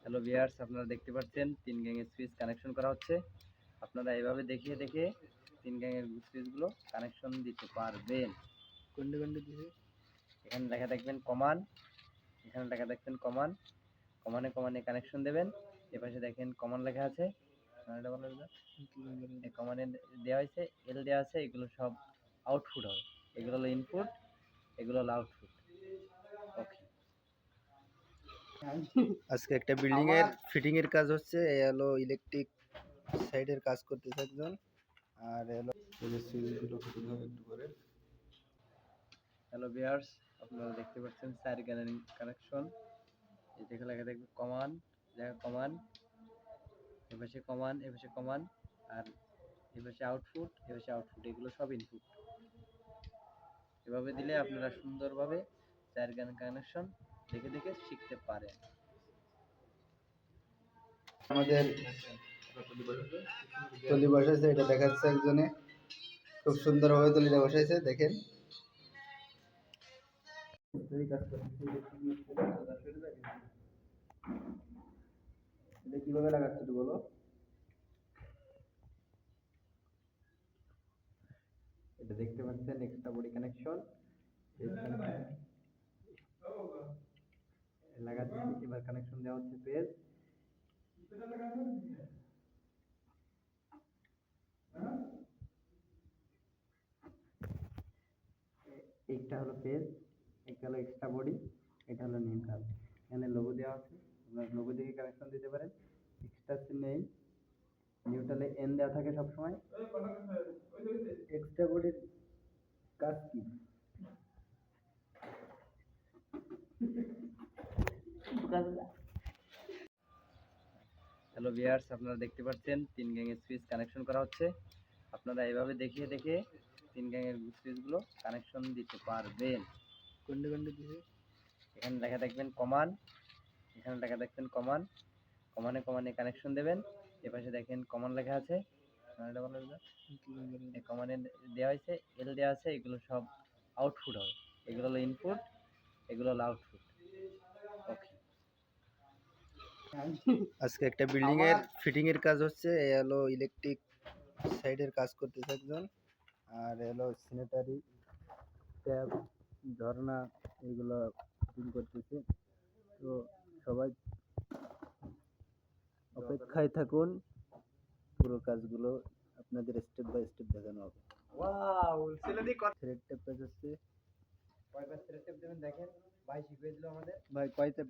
Hello viewers, আপনারা দেখতে পাচ্ছেন 3 গ্যাংয়ের সুইচ কানেকশন করা হচ্ছে। আপনারা এভাবে দেখে দেখে 3 গ্যাংয়ের সুইচগুলো কানেকশন দিতে পারবেন। কোনটা কোনটা দিছে? এখানে লেখা দেখবেন কমান, এখানে লেখা দেখবেন কমান, কমানে কমানে কানেকশন দেবেন। এপাশে দেখেন কমান লেখা আছে, এই কমানে দেওয়া হয়েছে, এল দেওয়া আছে, এগুলো সব আউটপুট হবে। এগুলো হলো ইনপুট, এগুলো হলো আউটপুট। ওকে। আজকে একটা বিল্ডিং এর ফিটিং এর কাজ হচ্ছে। এই হলো ইলেকট্রিক সাইডের কাজ করতেছে একজন, আর হলো এই সুইচ গুলো ফিটিং হবে একটু পরে। হ্যালো ভিউয়ার্স, আপনারা দেখতে পাচ্ছেন 4 গ্যাংয়ের কানেকশন। এই দেখে লেখা দেখবে কমান, লেখা কমান, এপাশে কমান, এপাশে কমান, আর এপাশে আউটপুট, এপাশে আউটপুট, এগুলো সব ইনপুট। এভাবে দিলে আপনারা সুন্দরভাবে 4 গান কানেকশন দেখে দেখে শিখতে পারেন। আমাদের তলি বসাইছে, এটা দেখাচ্ছে একজনে, খুব সুন্দরভাবে তলিটা বসাইছে দেখেন। এটা কিভাবে লাগাচ্ছে একটু বলো। এটা দেখতে পাচ্ছেন এক্সট্রা বডি কানেকশন, লাগাচ্ছি। এবার কানেকশন দেওয়া হচ্ছে পেজ। একটা হলো পেজ, একটা হলো এক্সট্রা বডি, এটা হলো নিউট্রাল। এখানে লোগো দেওয়া আছে, আপনারা লোগো দিয়ে কানেকশন দিতে পারেন। এক্সট্রা নেই, নিউট্রালে এন দেওয়া থাকে সবসময়। এক্সট্রা বডির কাজ কি? হ্যালো ভিউয়ার্স, আপনারা দেখতে পাচ্ছেন 3 গ্যাংয়ের সুইচ কানেকশন করা হচ্ছে। আপনারা এভাবে দেখে দেখে 3 গ্যাংয়ের সুইচগুলো কানেকশন দিতে পারবেন। কোনটা কোনটা দিছে? এখানে লেখা দেখবেন কমান, এখানে লেখা দেখবেন কমান, কমানে কমানে কানেকশন দেবেন। এপাশে দেখেন কমান লেখা আছে, এই কমানে দেওয়া হয়েছে, এল দেওয়া আছে, এগুলো সব আউটপুট হবে। এগুলো হলো ইনপুট, এগুলো হলো আউটপুট। ওকে। আজকে একটা বিল্ডিং এর ফিটিং এর কাজ হচ্ছে। এই হলো ইলেকট্রিক সাইডের কাজ করতেছে একজন, আর হলো স্যানিটারি ট্যাপ, ঝর্ণা, এগুলো ফিটিং করতেছে। তো সবাই অপেক্ষায় থাকুন, পুরো কাজগুলো আপনাদের স্টেপ বাই স্টেপ দেখানো হবে। ওয়াও, ছেলেটি কত থ্রেড ট্যাপ কাজ হচ্ছে। কয়বার থ্রেড টেপ দেবেন দেখেন। ভাই শিখিয়ে দিল আমাদের। ভাই কয়টা